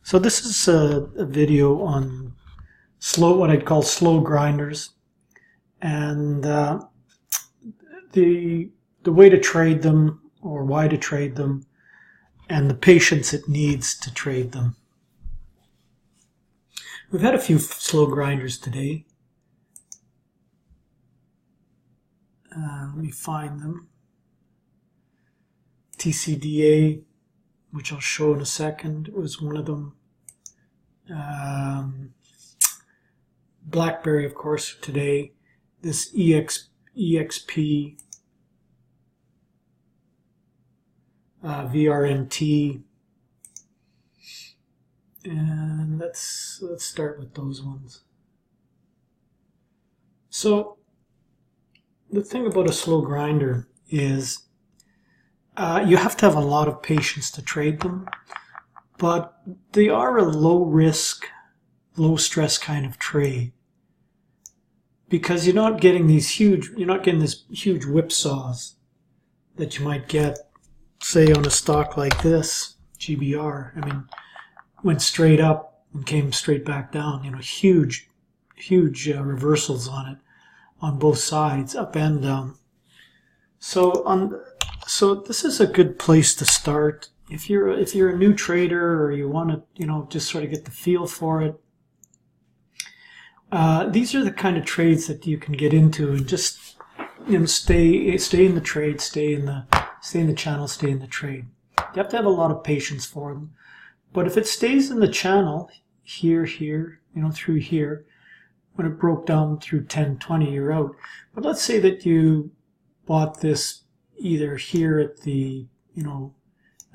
So this is a video on what I'd call slow grinders, and the way to trade them, or why to trade them, and the patience it needs to trade them. We've had a few slow grinders today. Let me find them. TCDA, which I'll show in a second, was one of them. BlackBerry, of course, today. This EXP VRNT, and let's start with those ones. So the thing about a slow grinder is you have to have a lot of patience to trade them, but they are a low risk, low stress kind of trade, because you're not getting this huge whipsaws that you might get, say, on a stock like this, GBR. I mean, went straight up and came straight back down. You know, huge reversals on it, on both sides, up and down. So this is a good place to start if you're a new trader, or you want to just sort of get the feel for it. These are the kind of trades that you can get into and just stay in the trade, stay in the channel, stay in the trade. You have to have a lot of patience for them. But if it stays in the channel here, through here, when it broke down through 1020, you're out. But let's say that you bought this either here at the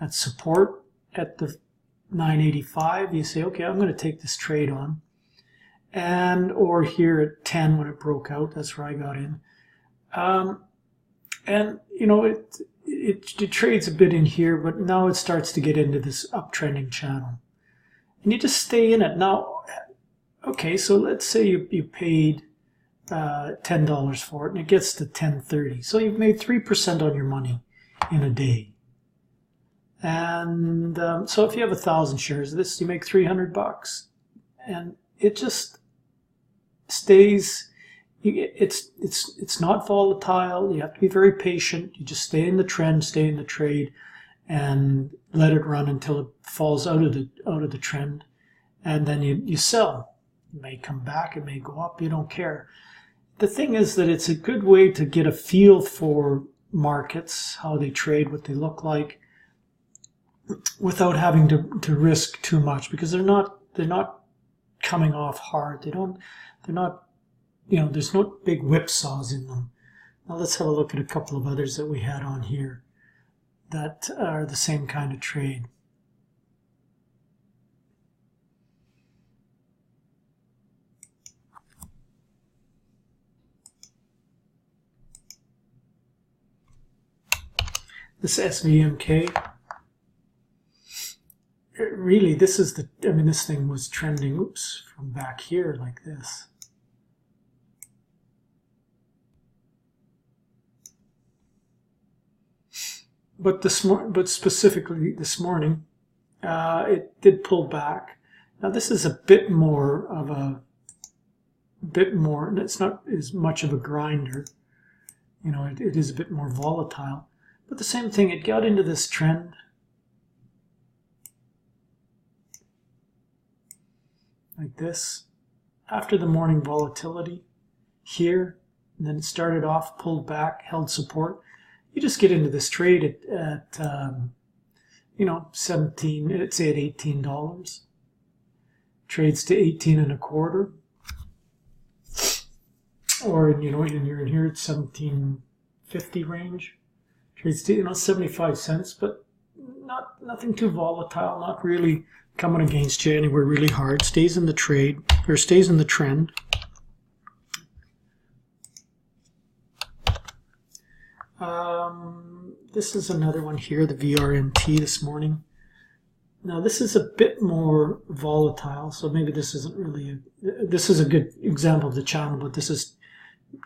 at support at the 985. You say, okay, I'm going to take this trade on, or here at 10 when it broke out. That's where I got in. And it trades a bit in here, but now it starts to get into this uptrending channel, and you just stay in it. Now, okay, so let's say you paid $10 for it, and it gets to 10.30. So you've made 3% on your money in a day. And so if you have 1,000 shares of this, you make $300, and it just stays. It's not volatile. You have to be very patient. You just stay in the trend, stay in the trade, and let it run until it falls out of the trend, and then you sell. It may come back, it may go up. You don't care. The thing is that it's a good way to get a feel for markets, how they trade, what they look like, without having to risk too much, because they're not coming off hard. They're not. There's no big whipsaws in them. Now let's have a look at a couple of others that we had on here that are the same kind of trade. This SVMK, really, this thing was trending, from back here like this. But specifically this morning, it did pull back. Now this is a bit more, it's not as much of a grinder. It is a bit more volatile. But the same thing, it got into this trend. Like this. After the morning volatility here, and then it started off, pulled back, held support. You just get into this trade at 17, let's say at $18. Trades to 18.25. Or, and you're in here at 17.50 range. Trades to, 75 cents, but nothing too volatile, not really coming against you anywhere really hard. Stays in the trade, or stays in the trend. This is another one here, the VRNT this morning. Now this is a bit more volatile, so maybe this isn't really this is a good example of the channel, but this is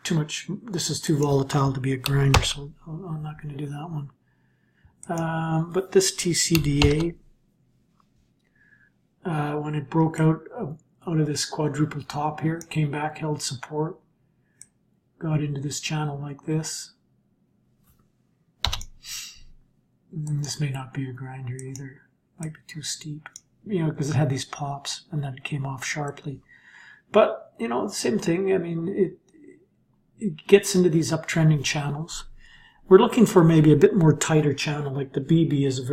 too much. This is too volatile to be a grinder, so I'm not going to do that one. But this TCDA, when it broke out of this quadruple top here, came back, held support, got into this channel like this. This may not be a grinder either. Might be too steep, you know, because it had these pops and then it came off sharply. But, you know, the same thing. I mean, it gets into these uptrending channels. We're looking for maybe a bit more tighter channel, like the BB is a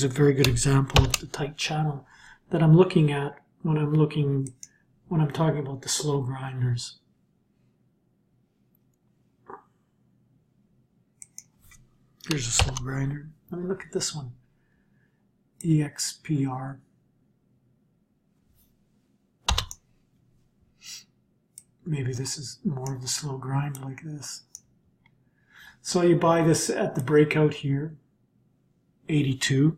very good example of the tight channel that I'm looking at when I'm talking about the slow grinders. Here's a slow grinder. I mean, look at this one, EXPR. Maybe this is more of a slow grind like this. So you buy this at the breakout here, 82.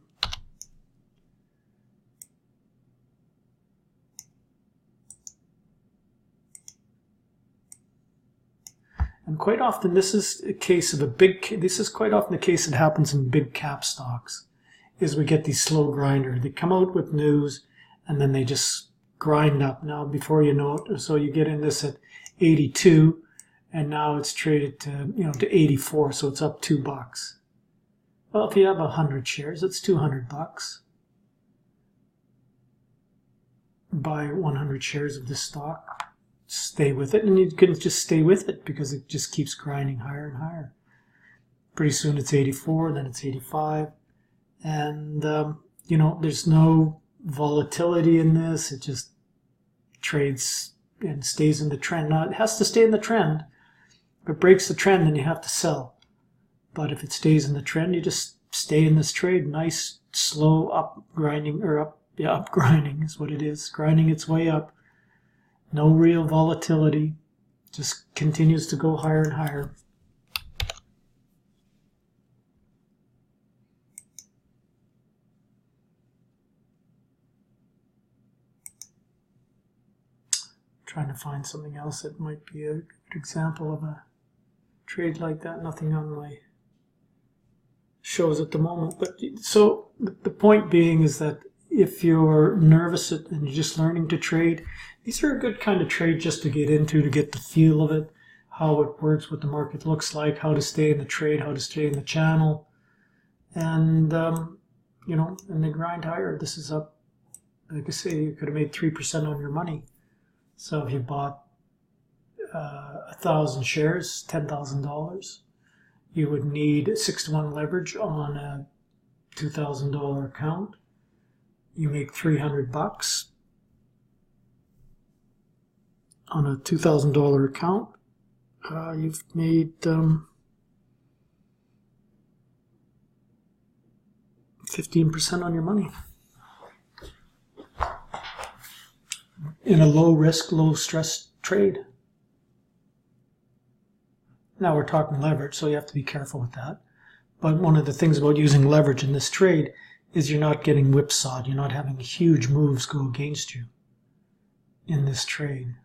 And quite often this is a case of this is quite often the case that happens in big cap stocks, is we get these slow grinder. They come out with news and then they just grind up. Now before you know it, so you get in this at 82 and now it's traded to, you know, to 84, so it's up $2. Well, if you have 100 shares, it's $200. Buy 100 shares of this stock. Stay with it, and you can just stay with it because it just keeps grinding higher and higher. Pretty soon it's 84, then it's 85, and you know, there's no volatility in this. It just trades and stays in the trend. Now it has to stay in the trend. If it breaks the trend, then you have to sell. But if it stays in the trend, you just stay in this trade. Nice, slow up grinding, or up grinding is what it is, grinding its way up. No real volatility, just continues to go higher and higher. Trying to find something else that might be a good example of a trade like that. Nothing on my shows at the moment. But so the point being is that if you're nervous and you're just learning to trade, these are a good kind of trade just to get into, to get the feel of it, how it works, what the market looks like, how to stay in the trade, how to stay in the channel, and you know, and they grind higher. This is up, like I say, you could have made 3% on your money. So if you bought 1,000 shares, $10,000, you would need 6-to-1 leverage on a $2,000 account. You make $300 on a $2,000 account. You've made 15% on your money in a low risk, low stress trade. Now we're talking leverage, so you have to be careful with that. But one of the things about using leverage in this trade is you're not getting whipsawed. You're not having huge moves go against you in this trade.